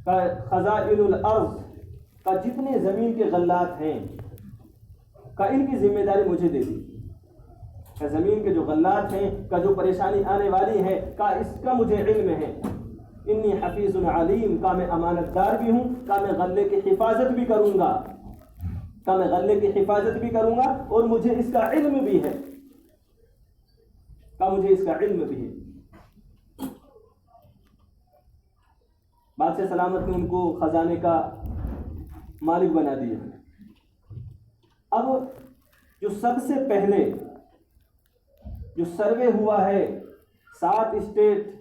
का खज़ाइनुल अर्ज़ का जितने ज़मीन के गल्लात हैं का इनकी जिम्मेदारी मुझे दे दी, का ज़मीन के जो गल्लात हैं का जो परेशानी आने वाली है का इसका मुझे इल्म है। इन्नी हफीज़ुन अलीम, का मैं अमानतदार भी हूँ, का मैं गल्ले की हिफाजत भी करूँगा, का मैं गल्ले की हिफाजत भी करूँगा और मुझे इसका इल्म भी है, का मुझे इसका इल्म भी है। बादशाह सलामत ने उनको खजाने का मालिक बना दिया। अब जो सबसे पहले जो सर्वे हुआ है 7 स्टेट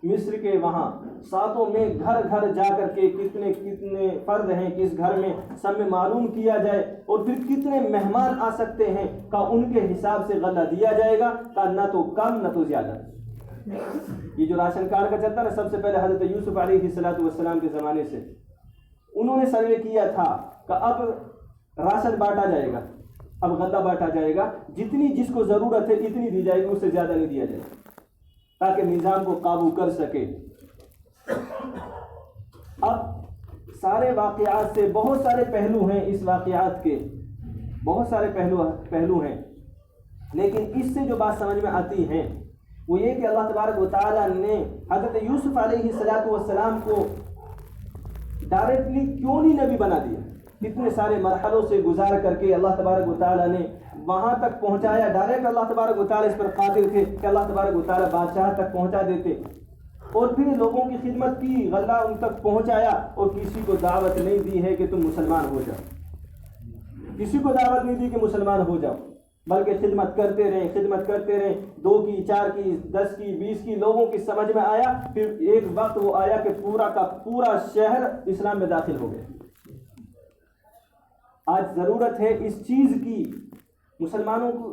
मिस्र के, वहाँ 7 में घर घर जा कर के कितने कितने फर्द हैं किस घर में, सब में मालूम किया जाए और फिर कितने मेहमान आ सकते हैं का उनके हिसाब से गल्ला दिया जाएगा, का ना तो कम ना तो ज़्यादा। ये जो राशन कार्ड का चलता है ना, सबसे पहले हज़रत यूसुफ अलैहिस्सलाम के ज़माने से उन्होंने सर्वे किया था कि अब राशन बांटा जाएगा, अब गल्ला बांटा जाएगा, जितनी जिसको ज़रूरत है इतनी दी जाएगी, उससे ज़्यादा नहीं दिया जाएगा, ताकि निज़ाम को काबू कर सके। अब सारे वाक़यात से बहुत सारे पहलू हैं, इस वाक़यात के बहुत सारे पहलू हैं, लेकिन इससे जो बात समझ में आती है वो ये कि अल्लाह तबारक व तआला ने हज़रत यूसुफ अलैहिस्सलाम को डायरेक्टली क्यों नहीं नबी बना दिया। कितने सारे मरहलों से गुजार करके अल्लाह तबारक व तआला ने वहाँ तक पहुँचाया। डायरेक्ट अल्लाह तबारक व तआला इस पर कादिर थे कि अल्लाह तबारक व तआला बादशाह तक पहुँचा देते, और फिर लोगों की खिदमत की, गल्ला उन तक पहुँचाया, और किसी को दावत नहीं दी है कि तुम मुसलमान हो जाओ, किसी को दावत नहीं दी कि मुसलमान हो जाओ, बल्कि खिदमत करते रहे 2 की 4 की 10 की 20 की, लोगों की समझ में आया। फिर एक वक्त वो आया कि पूरा का पूरा शहर इस्लाम में दाखिल हो गया। आज ज़रूरत है इस चीज़ की, मुसलमानों को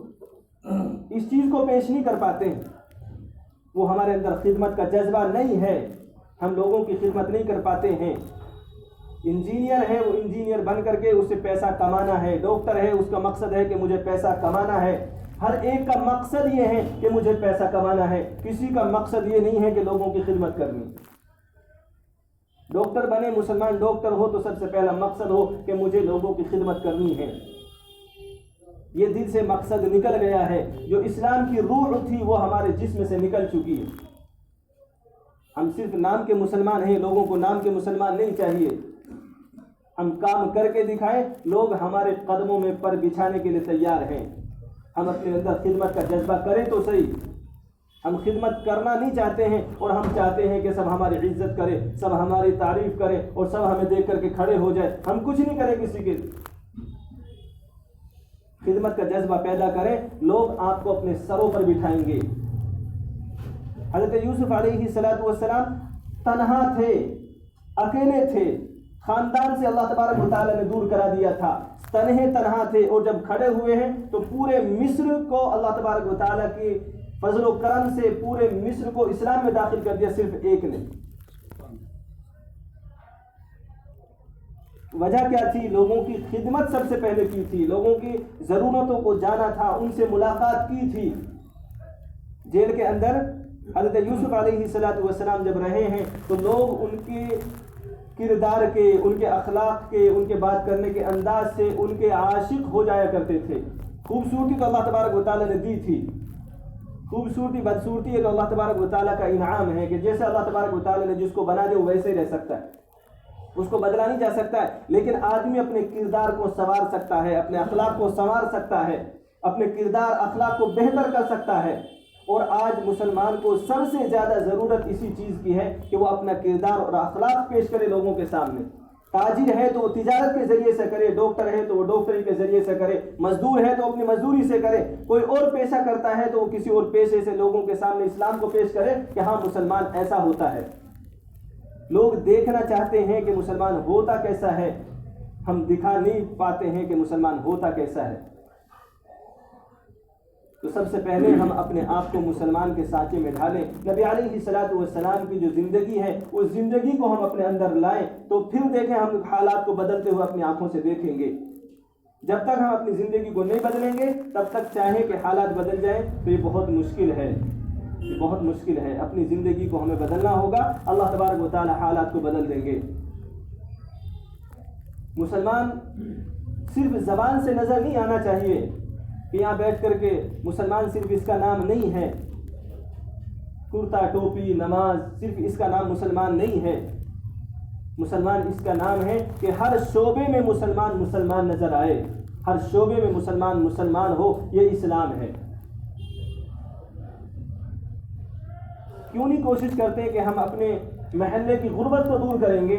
इस चीज़ को पेश नहीं कर पाते हैं, वो हमारे अंदर खिदमत का जज्बा नहीं है, हम लोगों की खिदमत नहीं कर पाते हैं। इंजीनियर है, वो इंजीनियर बन करके उससे पैसा कमाना है, डॉक्टर है उसका मकसद है कि मुझे पैसा कमाना है, हर एक का मकसद ये है कि मुझे पैसा कमाना है, किसी का मकसद ये नहीं है कि लोगों की खिदमत करनी। डॉक्टर बने, मुसलमान डॉक्टर हो तो सबसे पहला मकसद हो कि मुझे लोगों की खिदमत करनी है, ये दिल से मकसद निकल गया है, जो इस्लाम की रूह थी वो हमारे जिस्म से निकल चुकी है। हम सिर्फ नाम के मुसलमान हैं, लोगों को नाम के मुसलमान नहीं चाहिए, हम काम करके दिखाएं, लोग हमारे कदमों में पर बिछाने के लिए तैयार हैं। हम अपने अंदर खिदमत का जज्बा करें तो सही, हम खिदमत करना नहीं चाहते हैं और हम चाहते हैं कि सब हमारी इज्जत करे, सब हमारी तारीफ करे और सब हमें देख करके खड़े हो जाए, हम कुछ नहीं करें किसी के। खिदमत का जज्बा पैदा करें, लोग आपको अपने सरों पर बिठाएंगे। हज़रत यूसुफ अलैहिस्सलाम तन्हा थे, अकेले थे, खानदान से अल्लाह तबारक व तआला ने दूर करा दिया था, तन्हा थे, और जब खड़े हुए हैं तो पूरे मिस्र को अल्लाह तबारक व तआला की फजल व करम से पूरे मिस्र को इस्लाम में दाखिल कर दिया, सिर्फ एक ने। वजह क्या थी? लोगों की खिदमत सबसे पहले की थी, लोगों की ज़रूरतों को जाना था, उनसे मुलाकात की थी। जेल के अंदर हज़रत यूसुफ अलैहिस्सलाम जब रहे हैं तो लोग उनके किरदार के, उनके अखलाक के, उनके बात करने के अंदाज से उनके आशिक हो जाया करते थे। खूबसूरती तो अल्लाह तबारक व तआला ने दी थी, खूबसूरती बदसूरती है तो अल्लाह तबारक व तआला का इनाम है कि जैसे अल्लाह तबारक व तआला ने जिसको बना दे वो वैसे ही रह सकता है, उसको बदला नहीं जा सकता है। लेकिन आदमी अपने किरदार को संवार सकता है, अपने अखलाक को संवार सकता है, अपने किरदार अखलाक को बेहतर कर सकता है। और आज मुसलमान को सबसे ज़्यादा ज़रूरत इसी चीज़ की है कि वो अपना किरदार और अखलाक पेश करे लोगों के सामने। ताजिर है तो वो तिजारत के ज़रिए से करे, डॉक्टर है तो वो डॉक्टरी के ज़रिए से करे, मजदूर है तो अपनी मजदूरी से करे, कोई और पेशा करता है तो वो किसी और पेशे से लोगों के सामने इस्लाम को पेश करे कि हाँ मुसलमान ऐसा होता है। लोग देखना चाहते हैं कि मुसलमान होता कैसा है, हम दिखा नहीं पाते हैं कि मुसलमान होता कैसा है। तो सबसे पहले हम अपने आप को मुसलमान के साँचे में ढालें। नबी अलैहिस्सलातु वस्सलाम की जो ज़िंदगी है उस ज़िंदगी को हम अपने अंदर लाएं, तो फिर देखें हम हालात को बदलते हुए अपनी आंखों से देखेंगे। जब तक हम अपनी ज़िंदगी को नहीं बदलेंगे तब तक चाहे कि हालात बदल जाएं तो ये बहुत मुश्किल है। ये बहुत मुश्किल है। अपनी ज़िंदगी को हमें बदलना होगा, अल्लाह तबारक व तआला हालात को बदल देंगे। मुसलमान सिर्फ ज़बान से नज़र नहीं आना चाहिए कि यहाँ बैठ कर के मुसलमान सिर्फ इसका नाम नहीं है, कुर्ता टोपी नमाज सिर्फ इसका नाम मुसलमान नहीं है। मुसलमान इसका नाम है कि हर शोबे में मुसलमान मुसलमान नज़र आए, हर शोबे में मुसलमान मुसलमान हो, ये इस्लाम है। क्यों नहीं कोशिश करते कि हम अपने महल्ले की गुर्बत को दूर करेंगे,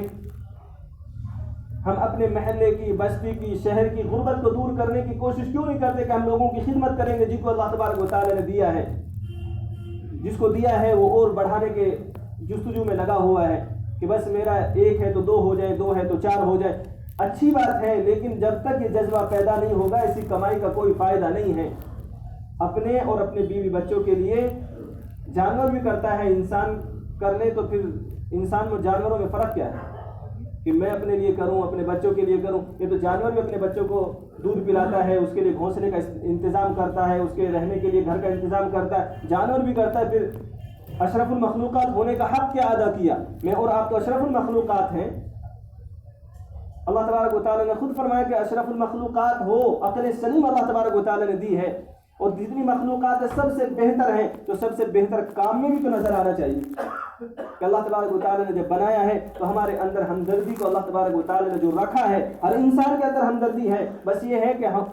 हम अपने महल्ले की, बस्ती की, शहर की गुर्बत को दूर करने की कोशिश क्यों नहीं करते कि हम लोगों की खिदमत करेंगे जिनको अल्लाह तबारक व तआला ने दिया है, जिसको दिया है वो और बढ़ाने के जुस्तजू में लगा हुआ है कि बस मेरा एक है तो दो हो जाए, दो है तो चार हो जाए। अच्छी बात है, लेकिन जब तक ये जज्बा पैदा नहीं होगा ऐसी कमाई का कोई फ़ायदा नहीं है। अपने और अपने बीवी बच्चों के लिए जानवर भी करता है इंसान, कर ले तो फिर इंसान में जानवरों में फ़र्क क्या है कि मैं अपने लिए करूं, अपने बच्चों के लिए करूं। ये तो जानवर भी अपने बच्चों को दूध पिलाता है, उसके लिए घोंसले का इंतज़ाम करता है, उसके रहने के लिए घर का इंतज़ाम करता है, जानवर भी करता है। फिर अशरफुल मखलूक़ात होने का हक़ क्या अदा किया? मैं और आप तो अशरफुल मखलूक़ात हैं। अल्लाह तबारक व तआला ने खुद फरमाया कि अशरफुल मखलूक़ात हो, अक़ल सलीम अल्लाह तबारक व तआला ने दी है, और जितनी मखलूक़ात सबसे बेहतर हैं तो सबसे बेहतर काम में भी तो नज़र आना चाहिए कि अल्लाह तबारक व तआला ने जब बनाया है तो हमारे अंदर हमदर्दी को अल्लाह तबारक व तआला ने जो रखा है, हर इंसान के अंदर हमदर्दी है, बस ये है कि हम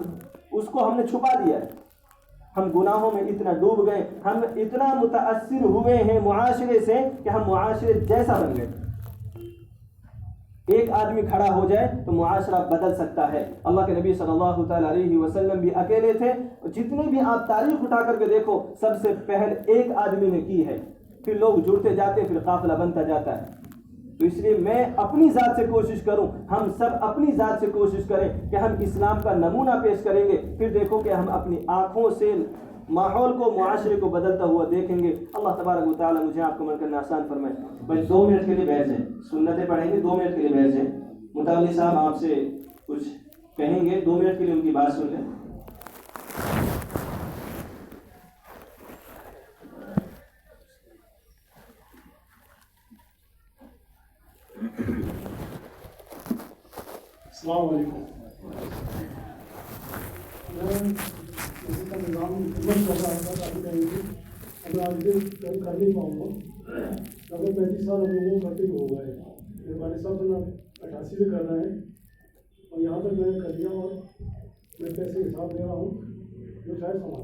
उसको हमने छुपा दिया है। हम गुनाहों में इतना डूब गए, हम इतना मुताअस्सिर हुए हैं मुआशरे से कि हम मुआशरे जैसा बन गए। एक आदमी खड़ा हो जाए तो मुआशरा बदल सकता है। अल्लाह के नबी सल्लल्लाहु तआला अलैहि वसल्लम भी अकेले थे, जितने भी आप तारीख उठा करके देखो सबसे पहले एक आदमी ने की है, फिर लोग जुड़ते जाते, फिर काफिला बनता जाता है। तो इसलिए मैं अपनी ज़ात से कोशिश करूं, हम सब अपनी ज़ात से कोशिश करें कि हम इस्लाम का नमूना पेश करेंगे, फिर देखो कि हम अपनी आँखों से माहौल को, मुआशरे को बदलता हुआ देखेंगे। अल्लाह तबारक व तआला मुझे आपको अमल करना आसान फरमाए। भाई 2 मिनट के लिए बैठ जाएं, सुन्नतें पढ़ेंगे, 2 मिनट के लिए बैठ जाएं। मुताल्लिक़ साहब आपसे कुछ कहेंगे, 2 मिनट के लिए उनकी बात सुन लें। अस्सलाम वालेकुम। किसी का निज़ाम हुकूमत कर रहा था काफ़ी टाइम से, अब आगे कर नहीं पाऊँगा। लगभग 35 साल हम लोगों को करते हो गए। मेरे वालिद साहब तो 88 से कर रहे हैं और यहाँ तक मैंने कर दिया, और मैं पैसे हिसाब दे रहा हूँ जो शायद समाज